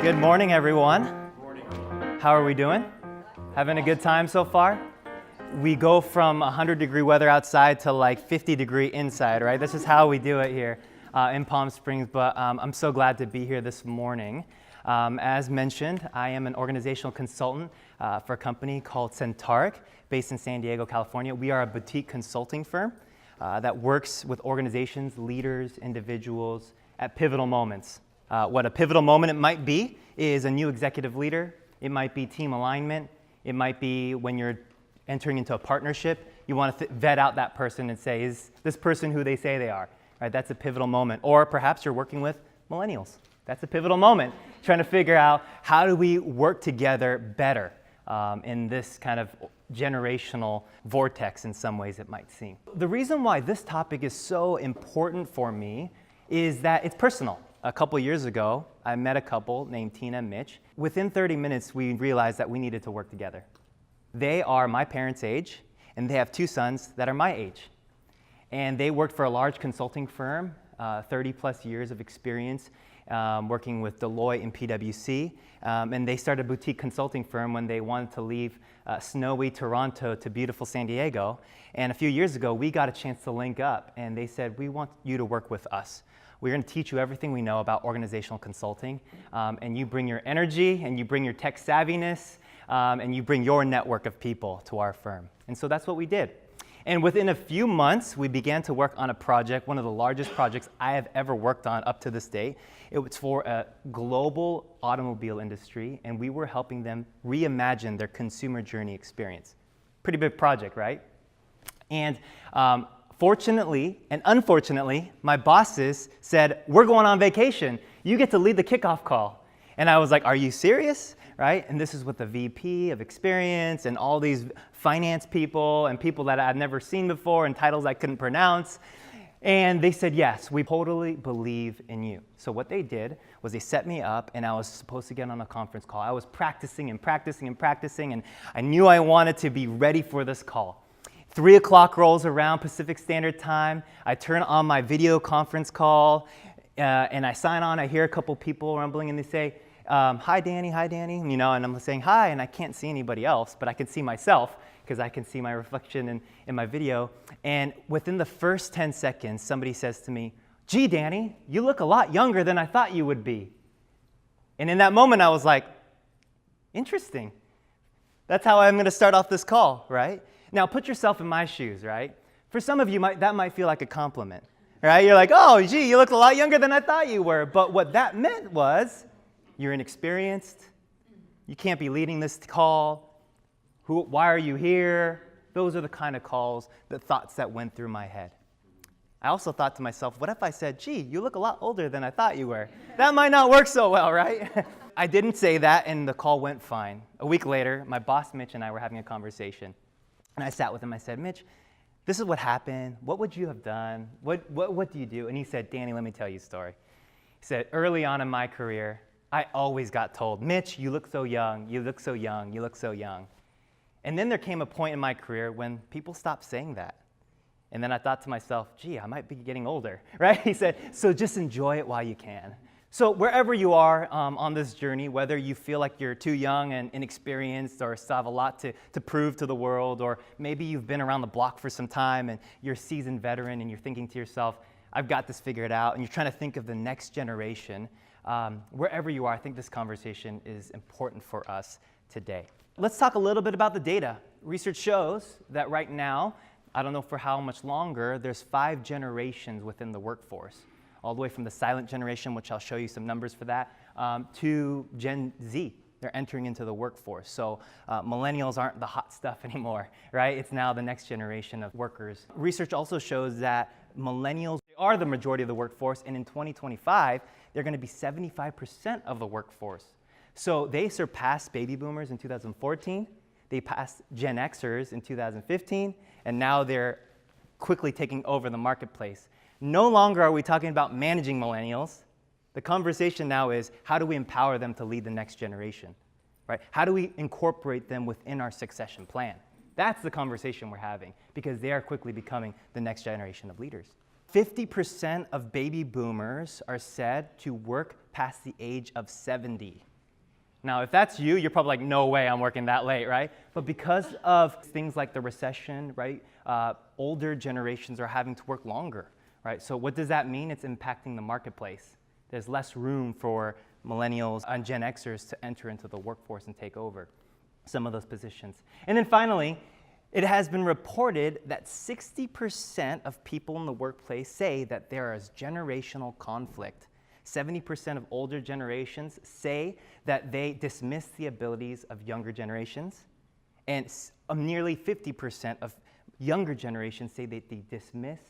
Good morning, everyone. Good morning. How are we doing? Having a good time so far? We go from 100-degree weather outside to like 50-degree inside, right? This is how we do it here in Palm Springs, but I'm so glad to be here this morning. As mentioned, I am an organizational consultant for a company called Centauric, based in San Diego, California. We are a boutique consulting firm that works with organizations, leaders, individuals at pivotal moments. What a pivotal moment it might be is a new executive leader. It might be team alignment. It might be when you're entering into a partnership. You want to vet out that person and say, is this person who they say they are? Right? That's a pivotal moment. Or perhaps you're working with millennials. That's a pivotal moment, trying to figure out how do we work together better in this kind of generational vortex in some ways it might seem. The reason why this topic is so important for me is that it's personal. A couple years ago, I met a couple named Tina and Mitch. Within 30 minutes, we realized that we needed to work together. They are my parents' age, and they have two sons that are my age. And they worked for a large consulting firm, 30 plus years of experience, working with Deloitte and PwC. And they started a boutique consulting firm when they wanted to leave snowy Toronto to beautiful San Diego. And a few years ago, we got a chance to link up, and they said, we want you to work with us. We're going to teach you everything we know about organizational consulting, and you bring your energy, and you bring your tech savviness, and you bring your network of people to our firm. And so that's what we did. And within a few months, we began to work on a project, one of the largest projects I have ever worked on up to this date. It was for a global automobile industry, and we were helping them reimagine their consumer journey experience. Pretty big project, right? And fortunately and unfortunately, my bosses said, we're going on vacation. You get to lead the kickoff call. And I was like, are you serious? Right? And this is with the VP of experience and all these finance people and people that I've never seen before and titles I couldn't pronounce. And they said, yes, we totally believe in you. So what they did was they set me up, and I was supposed to get on a conference call. I was practicing and practicing and practicing, and I knew I wanted to be ready for this call. 3 o'clock rolls around Pacific Standard Time. I turn on my video conference call, and I sign on. I hear a couple people rumbling, and they say, hi, Danny, and I'm saying hi, and I can't see anybody else, but I can see myself because I can see my reflection in my video. And within the first 10 seconds, somebody says to me, gee, Danny, you look a lot younger than I thought you would be. And in that moment, I was like, interesting. That's how I'm going to start off this call, right? Now, put yourself in my shoes, right? For some of you, that might feel like a compliment, right? You're like, oh, gee, you look a lot younger than I thought you were. But what that meant was you're inexperienced. You can't be leading this call. Why are you here? Those are the kind of calls, the thoughts that went through my head. I also thought to myself, what if I said, gee, you look a lot older than I thought you were? That might not work so well, right? I didn't say that, and the call went fine. A week later, my boss, Mitch, and I were having a conversation. And I sat with him. I said, Mitch, this is what happened. What would you have done? What do you do? And he said, Danny, let me tell you a story. He said, early on in my career, I always got told, Mitch, you look so young, you look so young, you look so young. And then there came a point in my career when people stopped saying that. And then I thought to myself, gee, I might be getting older, right? He said, so just enjoy it while you can. So wherever you are on this journey, whether you feel like you're too young and inexperienced or still have a lot to prove to the world, or maybe you've been around the block for some time and you're a seasoned veteran and you're thinking to yourself, I've got this figured out, and you're trying to think of the next generation, wherever you are, I think this conversation is important for us today. Let's talk a little bit about the data. Research shows that right now, I don't know for how much longer, there's 5 generations within the workforce, all the way from the silent generation, which I'll show you some numbers for that, to Gen Z. They're entering into the workforce. So millennials aren't the hot stuff anymore, right? It's now the next generation of workers. Research also shows that millennials are the majority of the workforce, and in 2025, they're going to be 75% of the workforce. So they surpassed baby boomers in 2014, they passed Gen Xers in 2015, and now they're quickly taking over the marketplace. No longer are we talking about managing millennials. The conversation now is, how do we empower them to lead the next generation, right? How do we incorporate them within our succession plan? That's the conversation we're having, because they are quickly becoming the next generation of leaders. 50% of baby boomers are said to work past the age of 70. Now, if that's you, you're probably like, no way I'm working that late, right? But because of things like the recession, right, older generations are having to work longer, right? So what does that mean? It's impacting the marketplace. There's less room for millennials and Gen Xers to enter into the workforce and take over some of those positions. And then finally, it has been reported that 60% of people in the workplace say that there is generational conflict. 70% of older generations say that they dismiss the abilities of younger generations, and nearly 50% of younger generations say that they dismiss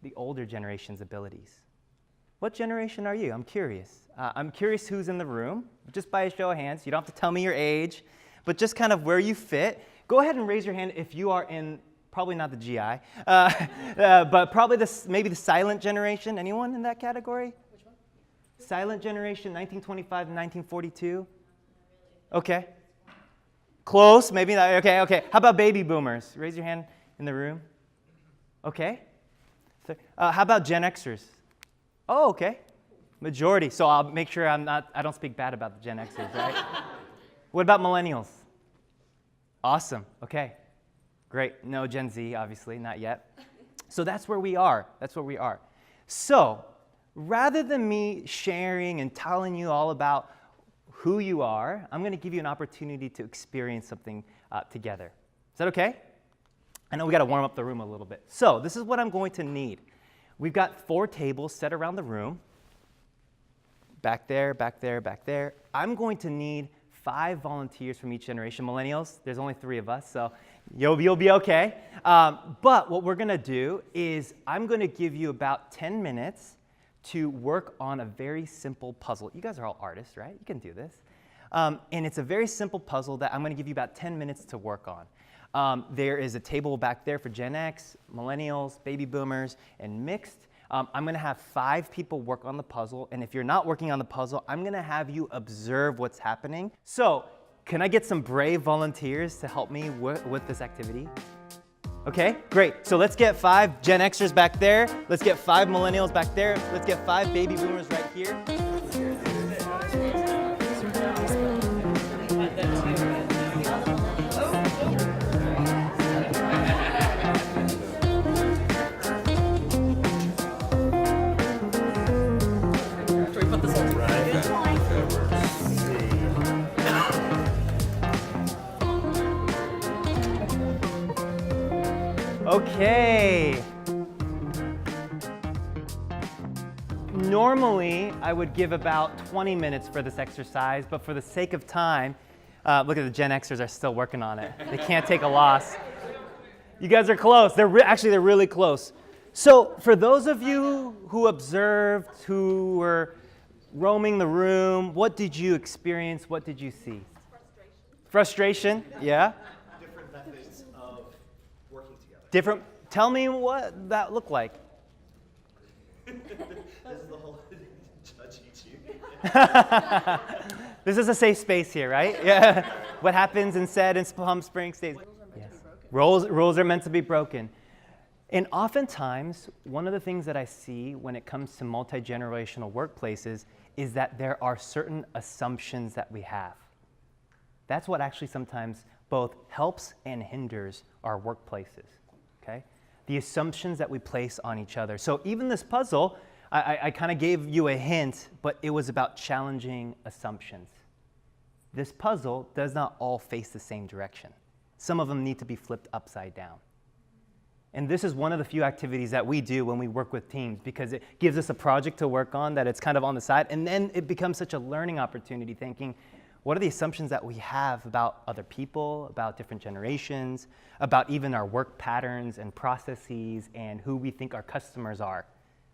the older generation's abilities. What generation are you? I'm curious. I'm curious who's in the room, just by a show of hands. You don't have to tell me your age, but just kind of where you fit. Go ahead and raise your hand if you are in, probably not the GI, but probably maybe the silent generation. Anyone in that category? Which one? Silent generation, 1925 and 1942? Okay. Close, maybe not. Okay. How about baby boomers? Raise your hand in the room. Okay. How about Gen Xers? Oh, okay. Majority. So I'll make sure I don't speak bad about the Gen Xers, right? What about millennials? Awesome. Okay. Great. No Gen Z, obviously, not yet. So that's where we are. So rather than me sharing and telling you all about who you are, I'm going to give you an opportunity to experience something together. Is that okay? I know we got to warm up the room a little bit. So this is what I'm going to need. We've got 4 tables set around the room. Back there. I'm going to need 5 volunteers from each generation. Millennials, there's only 3 of us, so you'll be okay. But what we're going to do is I'm going to give you about 10 minutes to work on a very simple puzzle. You guys are all artists, right? You can do this. And it's a very simple puzzle that I'm going to give you about 10 minutes to work on. There is a table back there for Gen X, millennials, baby boomers, and mixed. I'm going to have 5 people work on the puzzle, and if you're not working on the puzzle, I'm going to have you observe what's happening. So, can I get some brave volunteers to help me with this activity? Okay, great. So let's get 5 Gen Xers back there. Let's get 5 millennials back there. Let's get 5 baby boomers right here. Okay. Normally, I would give about 20 minutes for this exercise, but for the sake of time, look at the Gen Xers are still working on it. They can't take a loss. You guys are close. They're really close. So for those of you who observed, who were roaming the room, what did you experience? What did you see? Frustration, yeah. Different methods of working together. Tell me what that looked like. This is the whole judge each you. This is a safe space here, right? Yeah. What happens and said in Palm Springs stays. Yes. Rules are meant to be broken. And oftentimes, one of the things that I see when it comes to multi-generational workplaces is that there are certain assumptions that we have. That's what actually sometimes both helps and hinders our workplaces, okay? The assumptions that we place on each other. So even this puzzle, I kind of gave you a hint, but it was about challenging assumptions. This puzzle does not all face the same direction. Some of them need to be flipped upside down. And this is one of the few activities that we do when we work with teams because it gives us a project to work on that it's kind of on the side, and then it becomes such a learning opportunity thinking, what are the assumptions that we have about other people, about different generations, about even our work patterns and processes and who we think our customers are?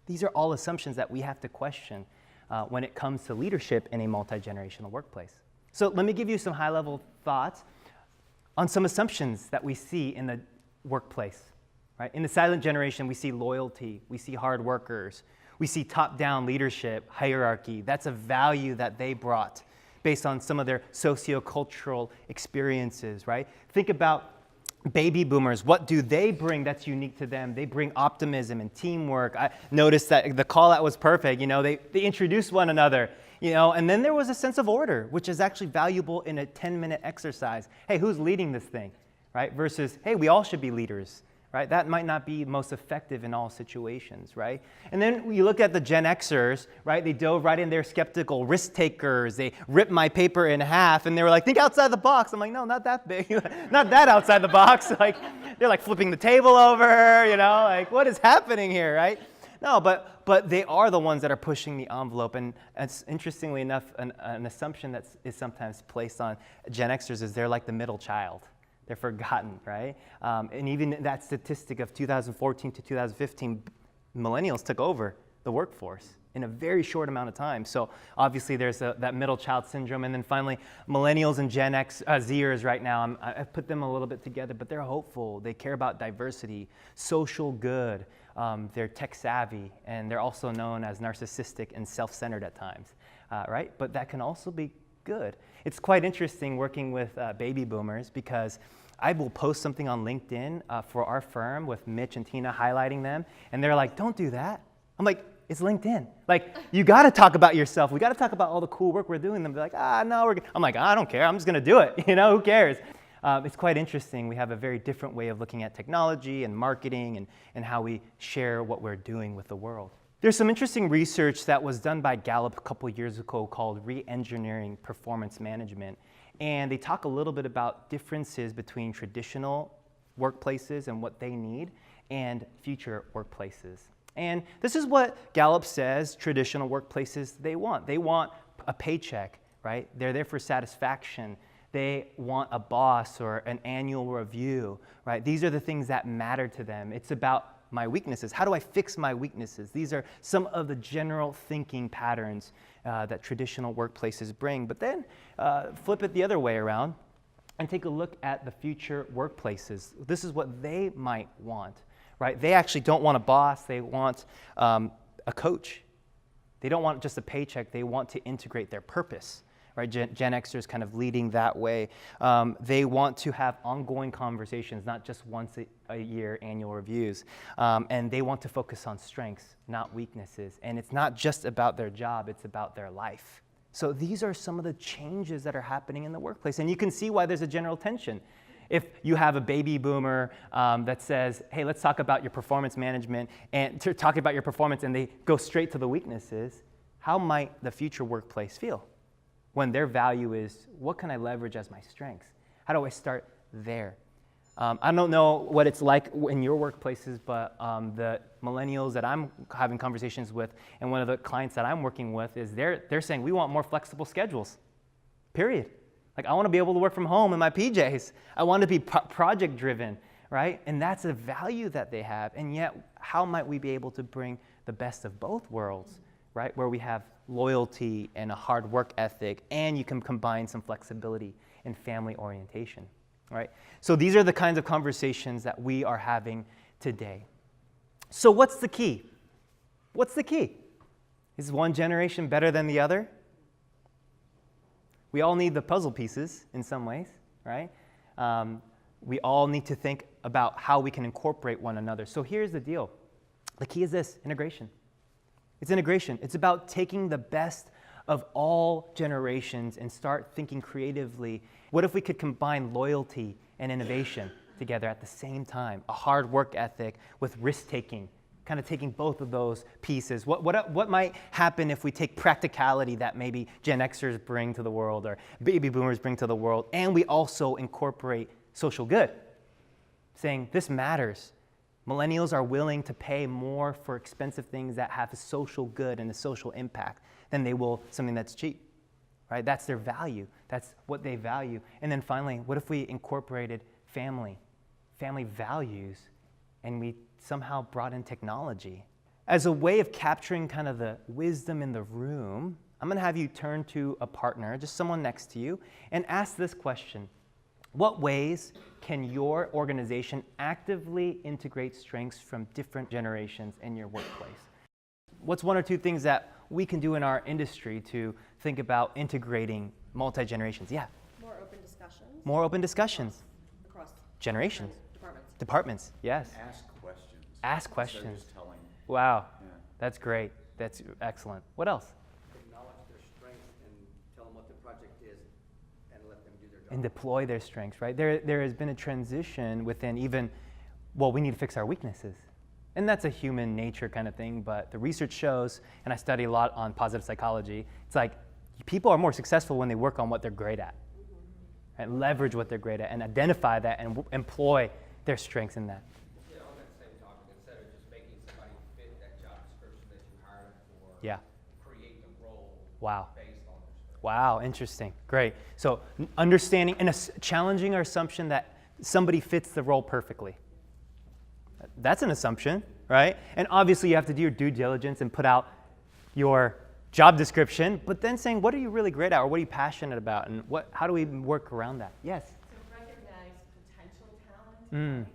These are all assumptions that we have to question when it comes to leadership in a multi-generational workplace. So let me give you some high-level thoughts on some assumptions that we see in the workplace. Right? In the silent generation, we see loyalty, we see hard workers, we see top-down leadership, hierarchy. That's a value that they brought based on some of their socio-cultural experiences, right? Think about Baby boomers, what do they bring that's unique to them? They bring optimism and teamwork. I noticed that the call out was perfect. They introduced one another, and then there was a sense of order, which is actually valuable in a 10-minute exercise. Hey, who's leading this thing, right? Versus, hey, we all should be leaders, right? That might not be most effective in all situations, right? And then you look at the Gen Xers, right? They dove right in there, skeptical, risk takers. They ripped my paper in half, and they were like, think outside the box. I'm like, no, not that big, not that outside the box. Like, they're like flipping the table over, like, what is happening here, right? No, but they are the ones that are pushing the envelope. And it's, interestingly enough, an assumption that is sometimes placed on Gen Xers is they're like the middle child. They're forgotten, right? And even that statistic of 2014 to 2015, millennials took over the workforce in a very short amount of time. So obviously there's that middle child syndrome. And then finally, millennials and Gen Zers right now, I've put them a little bit together, but they're hopeful. They care about diversity, social good. They're tech savvy, and they're also known as narcissistic and self-centered at times, right? But that can also be good. It's quite interesting working with baby boomers because I will post something on LinkedIn for our firm with Mitch and Tina highlighting them, and they're like, don't do that. I'm like, it's LinkedIn. Like, you got to talk about yourself. We got to talk about all the cool work we're doing. They're like, no, I'm like, I don't care. I'm just going to do it. Who cares? It's quite interesting. We have a very different way of looking at technology and marketing and how we share what we're doing with the world. There's some interesting research that was done by Gallup a couple years ago called Re-engineering Performance Management. And they talk a little bit about differences between traditional workplaces and what they need and future workplaces. And this is what Gallup says traditional workplaces they want. They want a paycheck, right? They're there for satisfaction. They want a boss or an annual review, right? These are the things that matter to them. It's about my weaknesses. How do I fix my weaknesses? These are some of the general thinking patterns that traditional workplaces bring. But then flip it the other way around and take a look at the future workplaces. This is what they might want, right? They actually don't want a boss. They want a coach. They don't want just a paycheck. They want to integrate their purpose. Right, Gen Xers kind of leading that way. They want to have ongoing conversations, not just once a year annual reviews. And they want to focus on strengths, not weaknesses. And it's not just about their job, it's about their life. So these are some of the changes that are happening in the workplace. And you can see why there's a general tension. If you have a baby boomer that says, hey, let's talk about your performance management, and talking about your performance, and they go straight to the weaknesses, how might the future workplace feel? When their value is, what can I leverage as my strengths? How do I start there? I don't know what it's like in your workplaces, but the millennials that I'm having conversations with and one of the clients that I'm working with is they're saying, we want more flexible schedules, period. Like, I want to be able to work from home in my PJs. I want to be project driven, right? And that's a value that they have. And yet, how might we be able to bring the best of both worlds, right? Where we have loyalty and a hard work ethic, and you can combine some flexibility and family orientation, right? So these are the kinds of conversations that we are having today. So what's the key? What's the key? Is one generation better than the other? We all need the puzzle pieces in some ways, right? We all need to think about how we can incorporate one another. So here's the deal. The key is this: integration. It's integration. It's about taking the best of all generations and start thinking creatively. What if we could combine loyalty and innovation together at the same time? A hard work ethic with risk-taking, kind of taking both of those pieces. What might happen if we take practicality that maybe Gen Xers bring to the world or baby boomers bring to the world, and we also incorporate social good, saying this matters. Millennials are willing to pay more for expensive things that have a social good and a social impact than they will something that's cheap, right? That's their value. That's what they value. And then finally, what if we incorporated family values, and we somehow brought in technology? As a way of capturing kind of the wisdom in the room, I'm going to have you turn to a partner, just someone next to you, and ask this question. What ways can your organization actively integrate strengths from different generations in your workplace? What's one or two things that we can do in our industry to think about integrating multi-generations? Yeah? More open discussions. More open discussions. Across generations. Departments. Departments, yes. Ask questions. Ask Instead of questions. just telling. Wow, Yeah. that's great. That's excellent. What else? Acknowledge their strengths and tell them what the project is and let them do their job. And deploy their strengths, right? There has been a transition within even, well, we need to fix our weaknesses. And that's a human nature kind of thing, but the research shows, and I study a lot on positive psychology, it's like people are more successful when they work on what they're great at, and leverage what they're great at, and identify that and employ their strengths in that. Yeah, on that same topic, instead of just making somebody fit that job description that you hired them for, Yeah. create the role Wow. based on their strengths. Wow, interesting. Great. So understanding and challenging our assumption that somebody fits the role perfectly. That's an assumption, right? And obviously you have to do your due diligence and put out your job description, but then saying, what are you really great at, or what are you passionate about, and how do we work around that? Yes? To recognize potential talent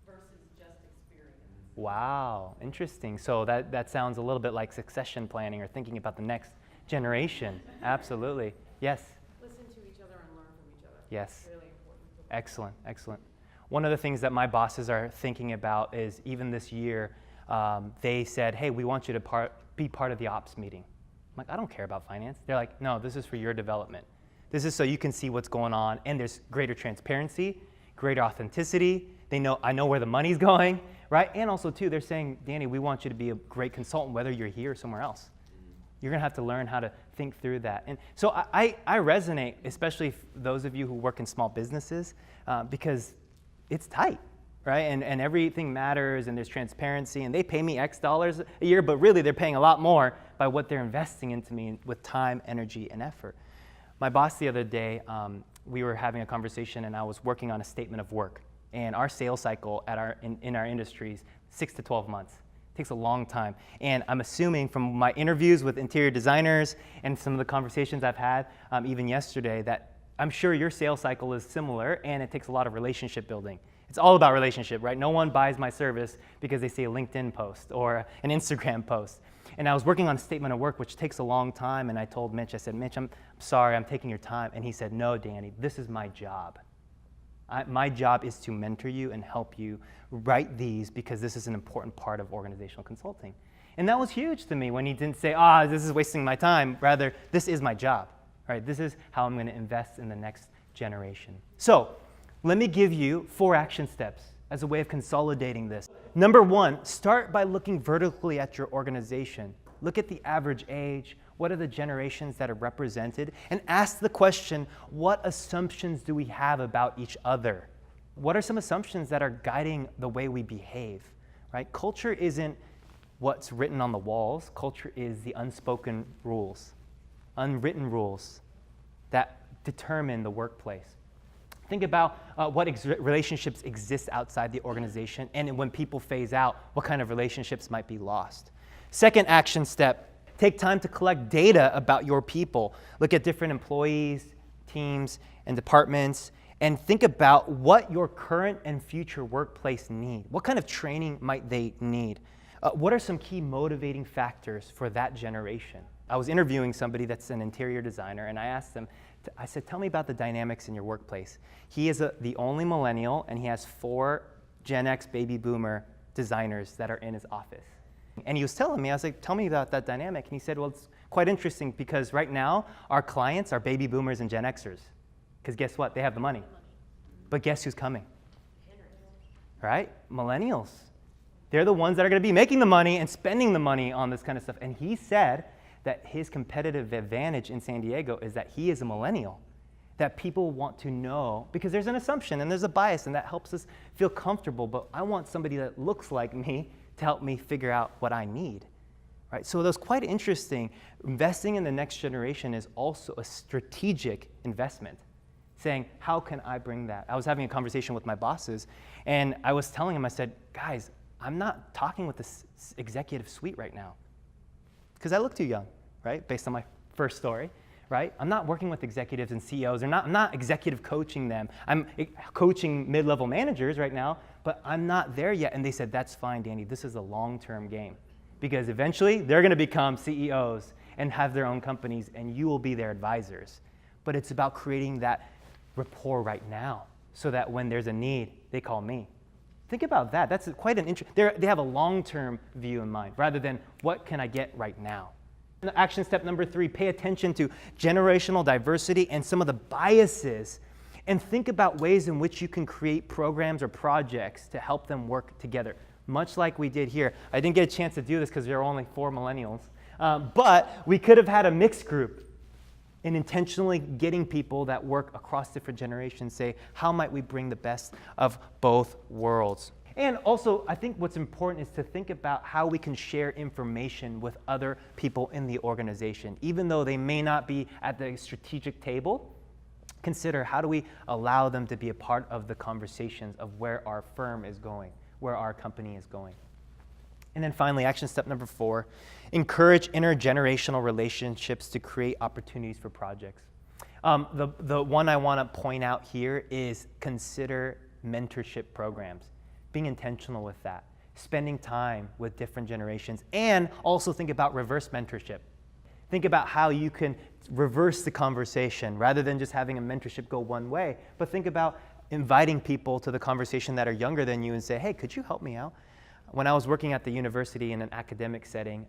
versus just experience. Wow, interesting. So that sounds a little bit like succession planning or thinking about the next generation. Absolutely. Yes? Listen to each other and learn from each other. Yes. Really important. Excellent, excellent. One of the things that my bosses are thinking about is even this year, they said, hey, we want you to be part of the ops meeting. I'm like, I don't care about finance. They're like, no, this is for your development. This is so you can see what's going on, and there's greater transparency, greater authenticity. I know where the money's going, right? And also, too, they're saying, Danny, we want you to be a great consultant, whether you're here or somewhere else. You're going to have to learn how to think through that. And so I resonate, especially those of you who work in small businesses, because it's tight, right? And everything matters, and there's transparency, and they pay me X dollars a year, but really they're paying a lot more by what they're investing into me with time, energy, and effort. My boss the other day, we were having a conversation, and I was working on a statement of work. And our sales cycle in our industries, 6 to 12 months. It takes a long time. And I'm assuming from my interviews with interior designers and some of the conversations I've had, even yesterday, that I'm sure your sales cycle is similar, and it takes a lot of relationship building. It's all about relationship, right? No one buys my service because they see a LinkedIn post or an Instagram post. And I was working on a statement of work, which takes a long time, and I told Mitch, I said, Mitch, I'm sorry, I'm taking your time. And he said, no, Danny, this is my job. My job is to mentor you and help you write these because this is an important part of organizational consulting. And that was huge to me when he didn't say, this is wasting my time. Rather, this is my job. Right, this is how I'm going to invest in the next generation. So let me give you 4 action steps as a way of consolidating this. Number 1, start by looking vertically at your organization. Look at the average age. What are the generations that are represented? And ask the question, what assumptions do we have about each other? What are some assumptions that are guiding the way we behave? Right? Culture isn't what's written on the walls. Culture is the unspoken rules. Unwritten rules that determine the workplace. Think about what relationships exist outside the organization, and when people phase out, what kind of relationships might be lost. Second action step, take time to collect data about your people. Look at different employees, teams, and departments, and think about what your current and future workplace need. What kind of training might they need? What are some key motivating factors for that generation? I was interviewing somebody that's an interior designer, and I asked them, I said, tell me about the dynamics in your workplace. He is the only millennial, and he has 4 Gen X baby boomer designers that are in his office. And he was telling me, I was like, tell me about that dynamic. And he said, well, it's quite interesting because right now, our clients are baby boomers and Gen Xers. Because guess what? They have the money. But guess who's coming? Right? Millennials. They're the ones that are going to be making the money and spending the money on this kind of stuff. And he said that his competitive advantage in San Diego is that he is a millennial, that people want to know, because there's an assumption and there's a bias, and that helps us feel comfortable, but I want somebody that looks like me to help me figure out what I need. Right? So that's quite interesting. Investing in the next generation is also a strategic investment, saying, how can I bring that? I was having a conversation with my bosses, and I was telling them, I said, guys, I'm not talking with the executive suite right now, because I look too young, right? Based on my first story, right? I'm not working with executives and CEOs. I'm not executive coaching them. I'm coaching mid-level managers right now, but I'm not there yet. And they said, that's fine, Danny. This is a long-term game, because eventually they're going to become CEOs and have their own companies, and you will be their advisors. But it's about creating that rapport right now, so that when there's a need, they call me. Think about that. That's quite an they have a long-term view in mind rather than what can I get right now. And action step number 3, pay attention to generational diversity and some of the biases, and think about ways in which you can create programs or projects to help them work together, much like we did here. I didn't get a chance to do this because there are only 4 millennials, but we could have had a mixed group in intentionally getting people that work across different generations say, how might we bring the best of both worlds? And also, I think what's important is to think about how we can share information with other people in the organization. Even though they may not be at the strategic table, consider how do we allow them to be a part of the conversations of where our firm is going, where our company is going. And then finally, action step number 4, encourage intergenerational relationships to create opportunities for projects. The one I want to point out here is consider mentorship programs, being intentional with that, spending time with different generations, and also think about reverse mentorship. Think about how you can reverse the conversation rather than just having a mentorship go one way, but think about inviting people to the conversation that are younger than you and say, hey, could you help me out? When I was working at the university in an academic setting,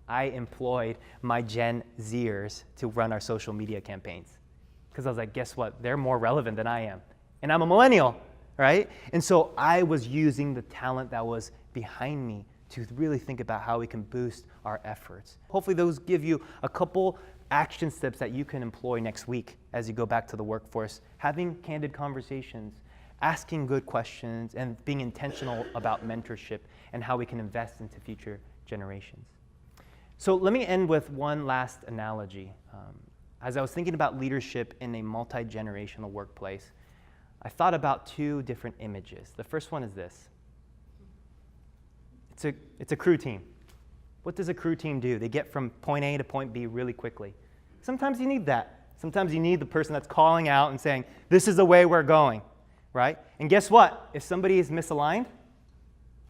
I employed my Gen Zers to run our social media campaigns. Because I was like, guess what? They're more relevant than I am. And I'm a millennial, right? And so I was using the talent that was behind me to really think about how we can boost our efforts. Hopefully those give you a couple action steps that you can employ next week as you go back to the workforce. Having candid conversations, asking good questions, and being intentional about mentorship and how we can invest into future generations. So let me end with one last analogy. As I was thinking about leadership in a multi-generational workplace, I thought about 2 different images. The first one is this. It's a crew team. What does a crew team do? They get from point A to point B really quickly. Sometimes you need that. Sometimes you need the person that's calling out and saying, this is the way we're going, right? And guess what? If somebody is misaligned,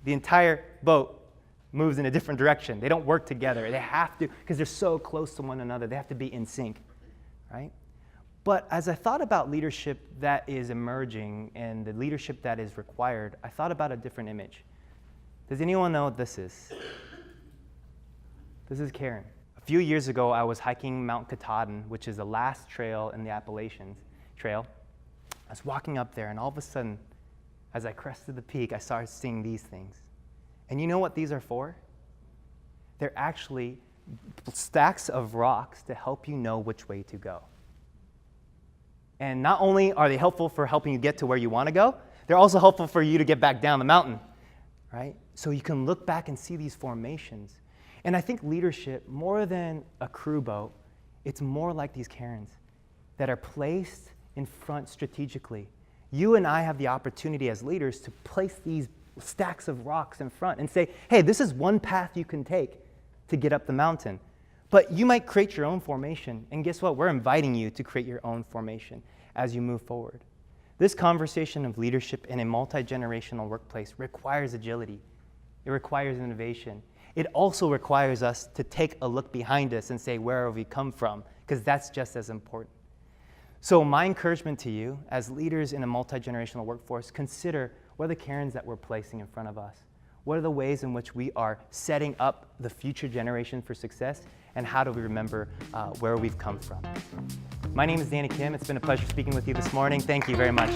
the entire boat moves in a different direction. They don't work together. They have to, because they're so close to one another, they have to be in sync, right? But as I thought about leadership that is emerging and the leadership that is required, I thought about a different image. Does anyone know what this is? This is Karen. A few years ago, I was hiking Mount Katahdin, which is the last trail in the Appalachians Trail. I was walking up there, and all of a sudden, as I crested the peak, I started seeing these things. And you know what these are for? They're actually stacks of rocks to help you know which way to go. And not only are they helpful for helping you get to where you want to go, they're also helpful for you to get back down the mountain, right? So you can look back and see these formations. And I think leadership, more than a crew boat, it's more like these cairns that are placed in front strategically. You and I have the opportunity as leaders to place these stacks of rocks in front and say, hey, this is one path you can take to get up the mountain. But you might create your own formation. And guess what? We're inviting you to create your own formation as you move forward. This conversation of leadership in a multi-generational workplace requires agility. It requires innovation. It also requires us to take a look behind us and say, where have we come from? Because that's just as important. So my encouragement to you, as leaders in a multi-generational workforce, consider what are the cairns that we're placing in front of us? What are the ways in which we are setting up the future generation for success? And how do we remember where we've come from? My name is Danny Kim. It's been a pleasure speaking with you this morning. Thank you very much.